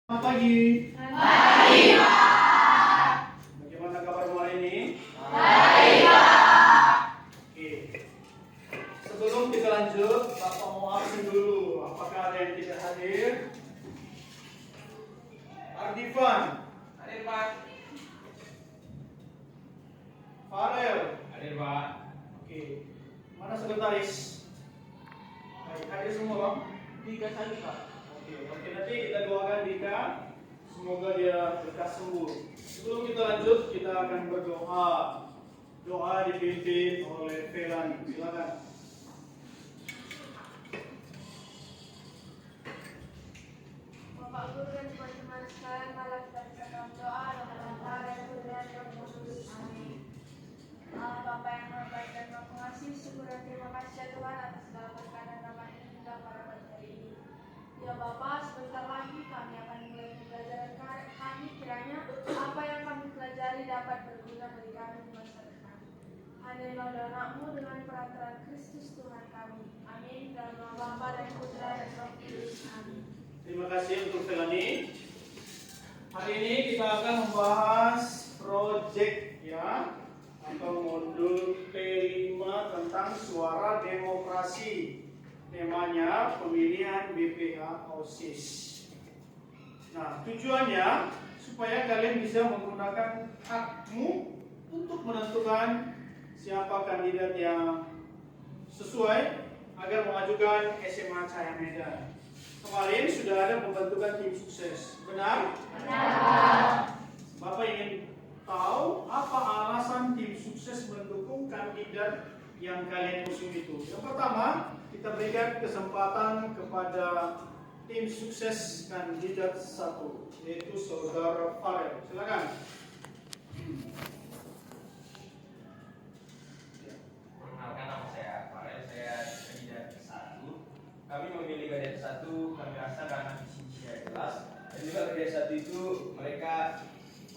Selamat pagi. Pagi, Pak. Bagaimana kabarmu hari ini? Baik, Pak. Oke. Sebelum kita lanjut, Bapak mau absen dulu. Apakah ada yang tidak hadir? Ardivan. Hadir, Pak. Farel. Hadir, Pak. Oke. Mana sekretaris? Baik, hadir semua, Bang? 3 saja, Pak. Oke, nanti kita doakan Dika. Semoga dia lekas sembuh. Sebelum kita lanjut, kita akan berdoa. Doa dipimpin oleh Felani. Silakan. Bapak Guru dan teman-teman sekalian, malam kita dalam doa dengan antara yang mulia dan kudus. Amin. Allah Bapa yang Maha Baik dan Maha Pengasih, syukur dan terima kasih ya Tuhan atas segala berkat dan rahmat ini hingga pada pagi hari ini. Ya Bapa, sebentar lagi kami akan mulai pembelajaran kami, kiranya apa yang kami pelajari dapat berguna bagi kami di masa depan. Hadirinlah doa-Mu dengan perantaraan Kristus Tuhan kami. Amin. Dalam nama Bapa dan Putra dan Roh Kudus. Amin. Terima kasih untuk Felani. Hari ini kita akan membahas project ya atau modul P5 tentang suara demokrasi. Temanya pemilihan BPH OSIS. Nah, tujuannya supaya kalian bisa menggunakan hakmu untuk menentukan siapa kandidat yang sesuai agar mengajukan SMA Cahaya Medan. Kemarin sudah ada pembentukan tim sukses, benar? Benar. Bapak ingin tahu apa alasan tim sukses mendukung kandidat yang kalian usung itu. Yang pertama, kita berikan kesempatan kepada tim sukses kandidat 1, yaitu Saudara Farel. Silakan. Perkenalkan, nama saya Farel, saya kandidat 1. Kami memilih kandidat 1 kami rasa karena visi misinya jelas, dan juga kandidat 1 itu mereka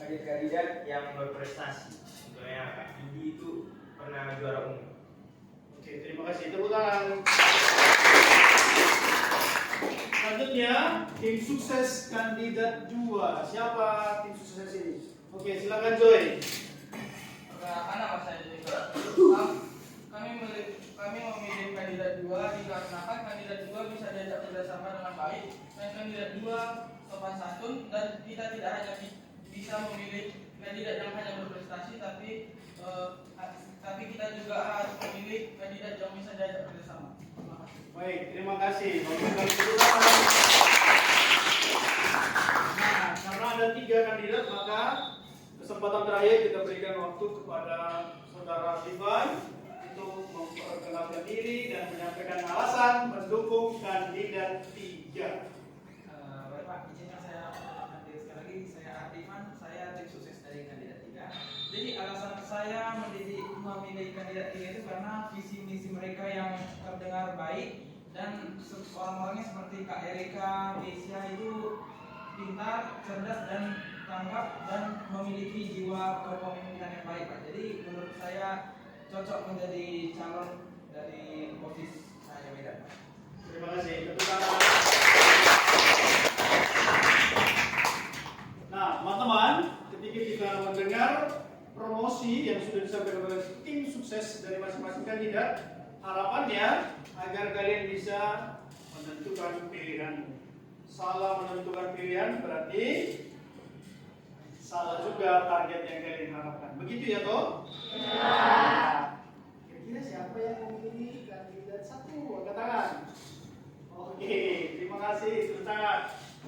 kandidat yang berprestasi. Contohnya Kak Vindi itu pernah juara umum. Oke, terima kasih. Tepuk tangan. Selanjutnya, tim sukses kandidat 2. Siapa tim sukses ini? Oke, silakan Joy. Perkenalkan, nama saya juga. Kami memilih kandidat 2 dikarenakan kandidat 2 bisa diajak kerjasama dengan baik, dan kandidat 2 sopan santun, dan kita tidak hanya bisa memilih kandidat yang hanya berprestasi, tapi kita juga harus memilih kandidat yang bisa diajak kerjasama. Terima kasih. Baik, terima kasih. Bagus sekali. Tepuk tangan. Nah, karena ada 3 kandidat, maka kesempatan terakhir kita berikan waktu kepada Saudara Ivan untuk memperkenalkan diri dan menyampaikan alasan mendukung kandidat 3. Baik Pak, izinkan saya hadir sekali lagi. Saya Ardivan, saya tim sukses dari kandidat 3. Jadi alasan saya memilih kandidat 3 itu karena visi misi mereka yang terdengar baik, dan orang-orangnya seperti Kak Erika, Kesia itu pintar, cerdas, dan tanggap, dan memiliki jiwa kepemimpinan yang baik Pak. Jadi menurut saya cocok menjadi calon dari OSIS Cahaya Medan. Terima kasih. Tepuk tangan. Nah, teman-teman, ketika kita mendengar promosi yang sudah disampaikan oleh tim sukses dari masing-masing kandidat, harapannya agar kalian bisa menentukan pilihan. Salah menentukan pilihan berarti salah juga target yang kalian harapkan. Begitu ya, toh? Ya. Kira-kira siapa yang memilih kandidat 1? Angkat tangan. Oke, terima kasih. Tepuk tangan.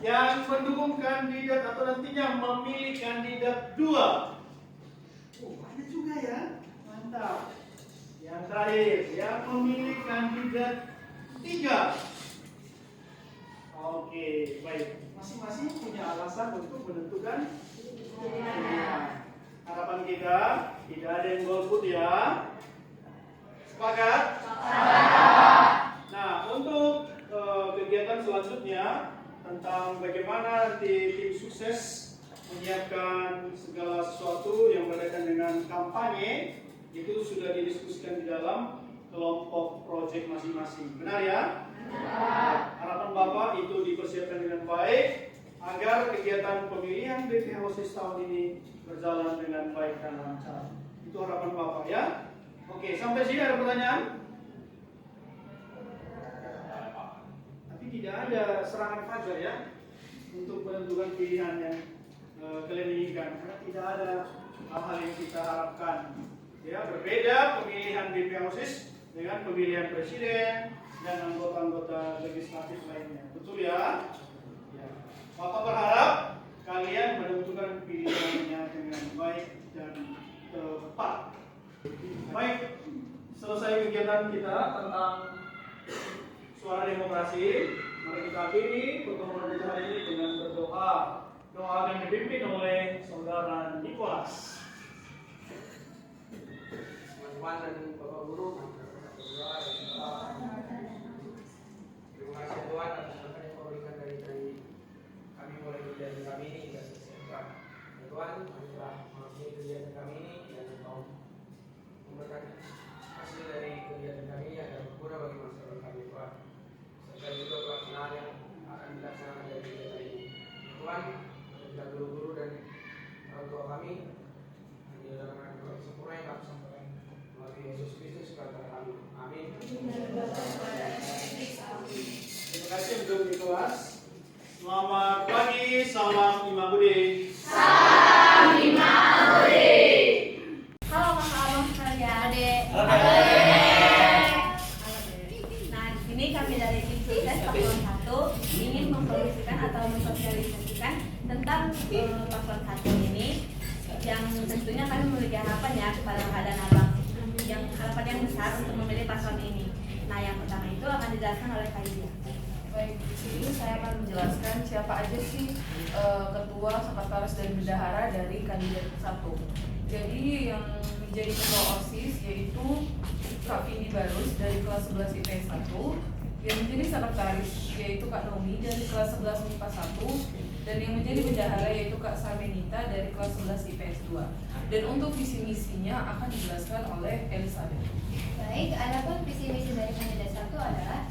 Yang mendukung kandidat atau nantinya memilih kandidat 2. Banyak juga ya. Mantap. Yang terakhir, yang memilih kandidat 3. Oke, baik. Masing-masing punya alasan untuk menentukan pilihan. Harapan kita tidak ada yang golput ya. Sepakat? Nah, untuk kegiatan selanjutnya tentang bagaimana nanti tim sukses menyiapkan segala sesuatu yang berkaitan dengan kampanye, itu sudah didiskusikan di dalam kelompok proyek masing-masing. Benar ya? Benar. Harapan Bapak itu dipersiapkan dengan baik agar kegiatan pemilihan BPH OSIS tahun ini berjalan dengan baik dan lancar. Itu harapan Bapak ya. Oke, sampai sini ada pertanyaan? Tapi tidak ada serangan fajar ya untuk menentukan pilihan yang kalian inginkan, karena tidak ada hal-hal yang kita harapkan. Ya, berbeda pemilihan BPH OSIS dengan pemilihan presiden dan anggota-anggota legislatif lainnya. Betul ya? Ya. Bapak berharap kalian menentukan pilihannya dengan baik dan tepat. Baik, selesai kegiatan kita tentang suara demokrasi. Mari kita akhiri pertemuan kita hari ini dengan berdoa. Doa akan dipimpin oleh Saudara Nicholas. Teman-teman dan Bapak Guru, terima kasih Tuhan atas berkat yang kau berikan dari kami mulai kegiatan kami ini hingga selesai. Ya Tuhan, kami telah mengakhiri kegiatan kami ini dan Engkau memberikan hasil dari kegiatan kami ini agar berguna bagi masa depan kami Tuhan. Serta juga pelaksanaan yang akan dilaksanakan dari kegiatan ini. Ya Tuhan, kita guru-guru dan orang tua kami di dalam doa sempurna yang kami sampaikan melalui Yesus Kristus kata kami. Amin. Terima kasih untuk Nicholas. Selamat pagi, salam Imam Budi. Salam Imam Budi. Halo kakak abang sekalian. Halo. Nah, di sini kami dari tim sukses paslon 1 ingin mempromosikan atau mensosialisasikan tentang paslon 1 ini, yang tentunya kami memiliki harapan ya kepada kakak dan abang, yang harapan yang besar untuk memilih paslon ini. Nah, yang pertama itu akan dijelaskan oleh Kak Idia. Baik, di sini saya akan menjelaskan siapa aja sih ketua, sekretaris, dan bendahara dari kandidat 1. Jadi yang menjadi ketua OSIS yaitu Kak Vindi Barus dari kelas 11 IPS 1, yang menjadi sekretaris yaitu Kak Nomi dari kelas 11 MIPA 1, dan yang menjadi bendahara yaitu Kak Samenita dari kelas 11 IPS 2. Dan untuk visi misinya akan dijelaskan oleh Elizabeth. Baik, adapun visi misi dari kandidat 1 adalah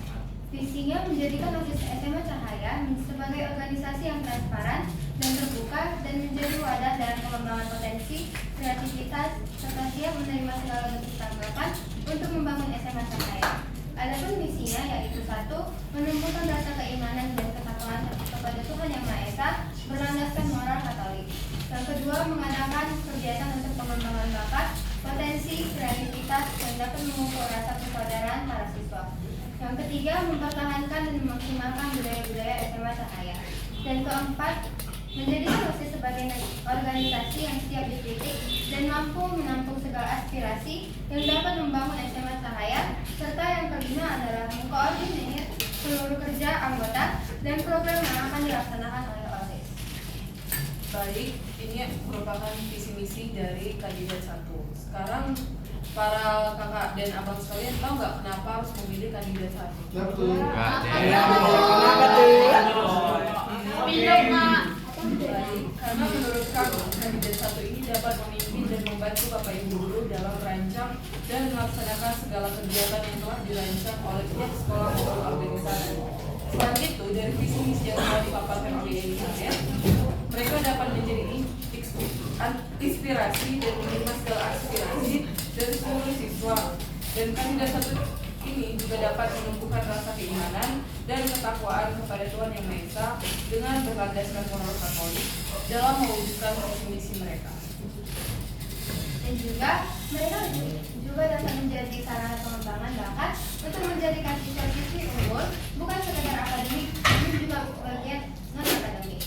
visinya menjadikan OSIS SMA Cahaya sebagai organisasi yang transparan dan terbuka dan menjadi wadah dalam pengembangan potensi, kreativitas, serta siap menerima segala bentuk tanggapan untuk membangun SMA Cahaya. Adapun misinya yaitu 1. Menumbuhkan rasa keimanan dan ketakwaan kepada Tuhan Yang Maha Esa berlandaskan moral Katolik. Yang kedua, mengadakan kegiatan untuk pengembangan bakat, potensi, kreativitas, dan dapat mengukur rasa persaudaraan para siswa. Yang ketiga, mempertahankan dan memaksimalkan budaya-budaya SMA Cahaya. Dan keempat, menjadikan OSIS sebagai organisasi yang siap dikritik dan mampu menampung segala aspirasi yang dapat membangun SMA Cahaya. Serta yang kelima adalah mengkoordinir seluruh kerja anggota dan program yang akan dilaksanakan oleh OSIS. Baik, ini merupakan visi misi dari kandidat 1. Sekarang para kakak dan abang sekalian tahu nggak kenapa harus memilih kandidat 1? Kenapa tuh? Baik, karena menurut kami kandidat 1 ini dapat memimpin dan membantu Bapak Ibu Guru dalam merancang dan melaksanakan segala kegiatan yang telah dirancang oleh pihak sekolah maupun organisasi. Selain itu, dari visi misi yang telah dipaparkan oleh Elizabeth, mereka dapat menjadi inspirasi dan menerima segala aspirasi dari seluruh siswa. Dan kandidat 1 ini juga dapat menumbuhkan rasa keimanan dan ketakwaan kepada Tuhan Yang Maha Esa dengan berlandaskan moral Katolik dalam mewujudkan visi misi mereka. Dan juga mereka juga dapat menjadi sarana pengembangan bakat untuk menjadikan siswa-siswi unggul bukan sekedar akademik, namun juga bagian non-akademik.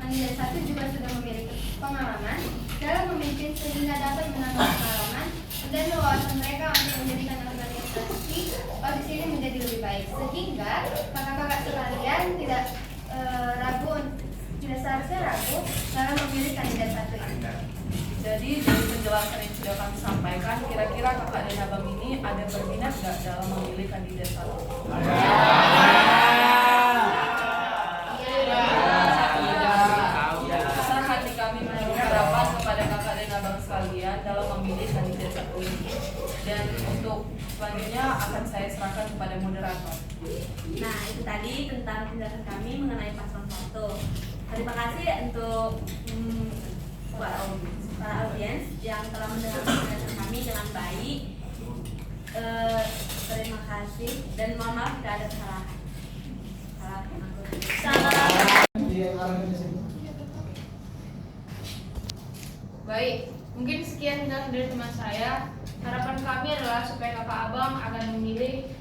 Kandidat 1 juga sudah memiliki pengalaman dalam memimpin sehingga dapat menambah pengalaman dan wawasan mereka untuk menjadikan organisasi OSIS ini menjadi lebih baik, sehingga kakak-kakak sekalian tidak seharusnya ragu dalam memilih kandidat 1 ini. Jadi dari penjelasan yang sudah kami sampaikan, kira-kira kakak dan abang ini ada berminat nggak dalam memilih kandidat 1? Besar hati kami menaruh harapan kepada kakak dan abang sekalian dalam memilih kandidat 1 ini. Dan untuk selanjutnya akan saya serahkan kepada moderator. Nah, itu tadi tentang penjelasan kami mengenai paslon 1. Terima kasih untuk para audiens yang telah mendengarkan penjelasan kami dengan baik. Terima kasih dan mohon maaf jika ada kesalahan. Baik, mungkin sekian dari teman saya. Harapan kami adalah supaya kakak abang akan memilih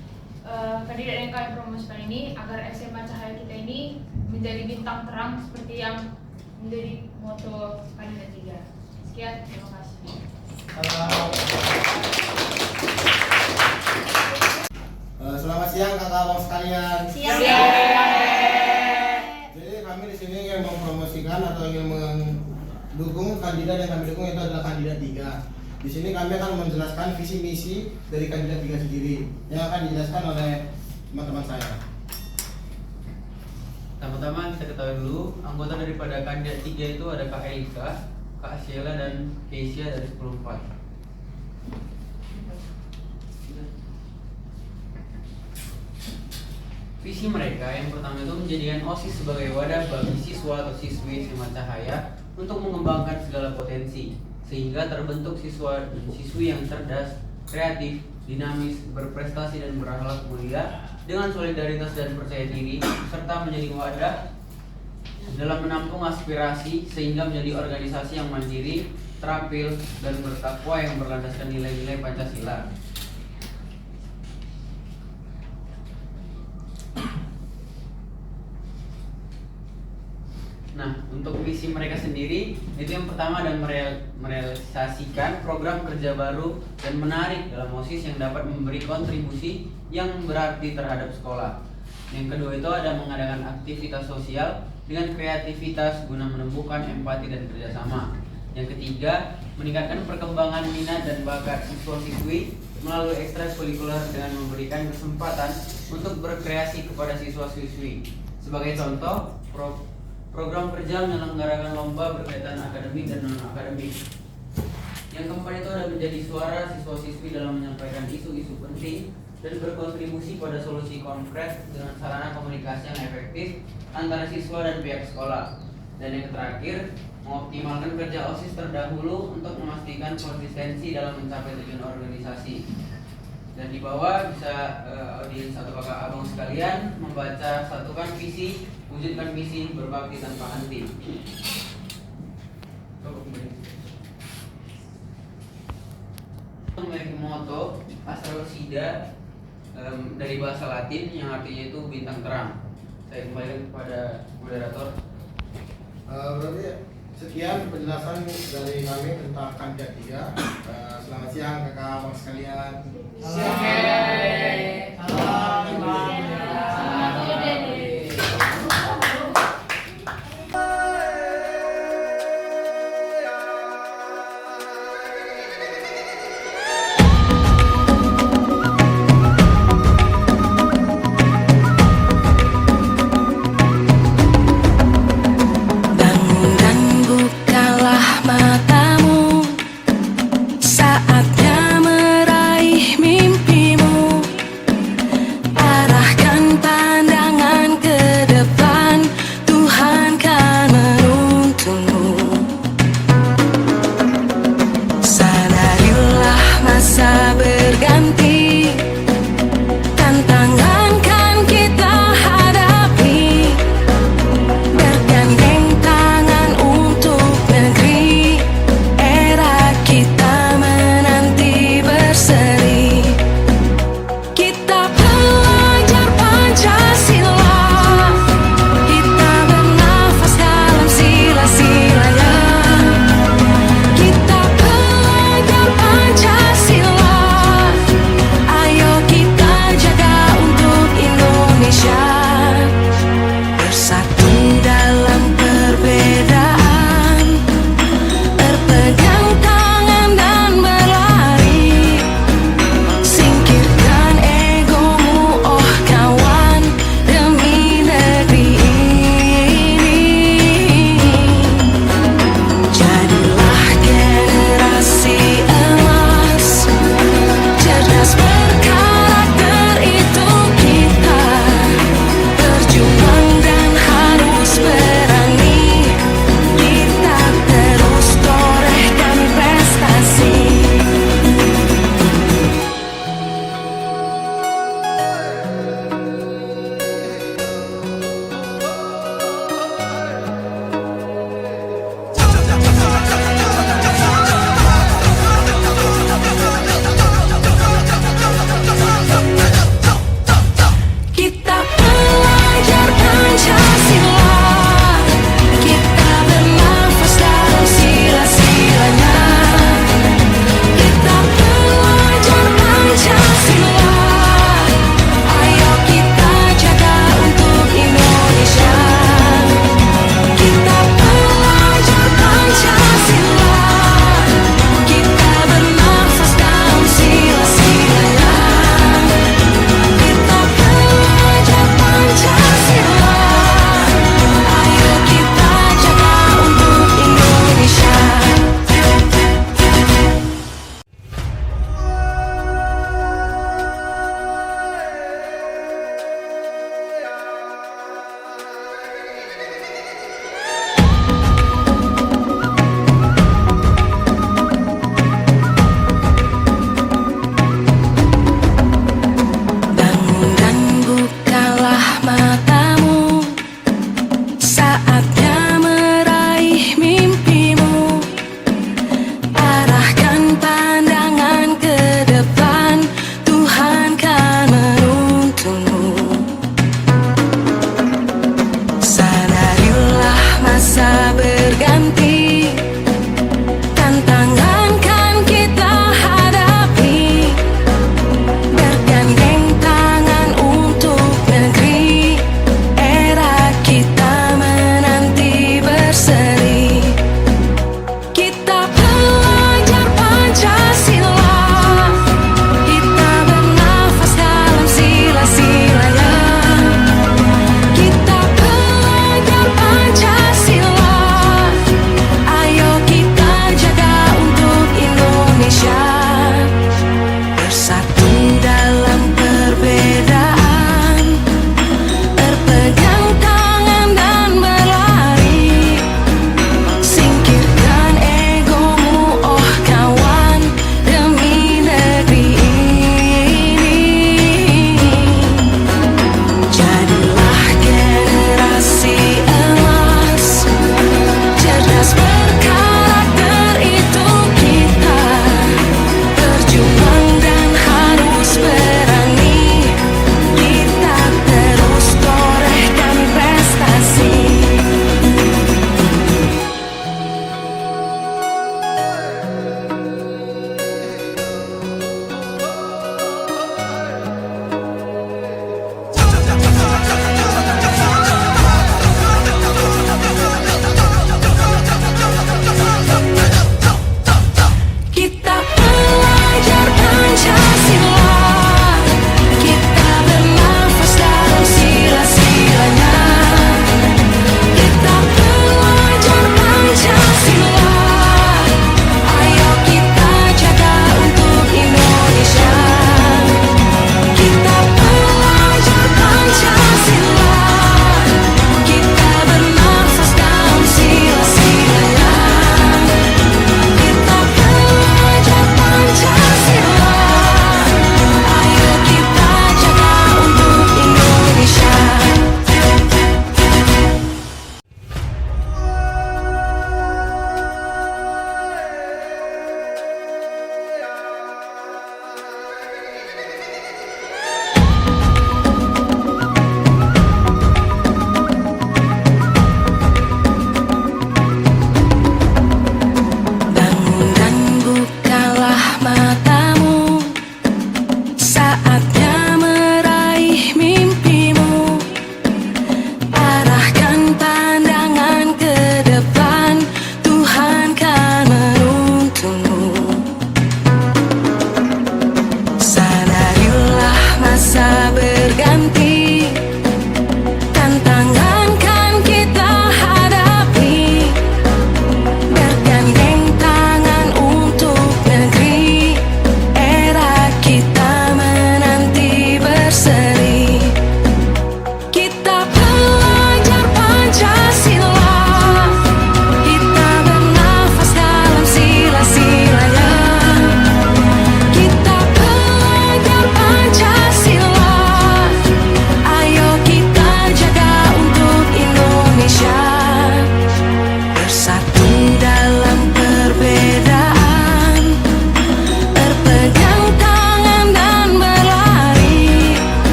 kandidat yang kami promosikan ini agar SMA Cahaya kita ini menjadi bintang terang seperti yang menjadi moto kandidat 3. Sekian, terima kasih. Selamat siang kakak abang sekalian. Siap. Jadi kami di sini ingin mempromosikan atau ingin mendukung kandidat yang kami dukung, itu adalah kandidat 3. Di sini kami akan menjelaskan visi misi dari kandidat 3 sendiri yang akan dijelaskan oleh teman-teman saya. Pertama-tama kita ketahui dulu anggota daripada kandidat 3 itu ada Kak Elika, Kak Sheila dan Keisha dari 10/4. Visi mereka yang pertama itu menjadikan OSIS sebagai wadah bagi siswa atau siswi SMA Cahaya untuk mengembangkan segala potensi sehingga terbentuk siswa dan siswi yang cerdas, kreatif, dinamis, berprestasi dan berakhlak mulia dengan solidaritas dan percaya diri serta menjadi wadah dalam menampung aspirasi sehingga menjadi organisasi yang mandiri, terampil dan bertakwa yang berlandaskan nilai-nilai Pancasila. Nah, untuk visi mereka sendiri itu yang pertama adalah merealisasikan program kerja baru dan menarik dalam OSIS yang dapat memberi kontribusi yang berarti terhadap sekolah. Yang kedua itu ada mengadakan aktivitas sosial dengan kreativitas guna menumbuhkan empati dan kerjasama. Yang ketiga, meningkatkan perkembangan minat dan bakat siswa-siswi melalui ekstrakurikuler dengan memberikan kesempatan untuk berkreasi kepada siswa-siswi. Sebagai contoh, program kerja menyelenggarakan lomba berkaitan akademik dan non-akademik. Yang keempat itu ada menjadi suara siswa-siswi dalam menyampaikan isu-isu penting dan berkontribusi pada solusi konkret dengan sarana komunikasi yang efektif antara siswa dan pihak sekolah. Dan yang terakhir, mengoptimalkan kerja OSIS terdahulu untuk memastikan konsistensi dalam mencapai tujuan organisasi. Dan di bawah bisa audiens atau kakak abang sekalian membaca satukan visi, wujudkan misi, berbakti tanpa henti. Memiliki moto Astralosida dari bahasa Latin yang artinya itu bintang terang. Saya kembali kepada moderator. Berarti sekian penjelasan dari kami tentang kandidat 3. Selamat siang kakak abang sekalian. Selamat.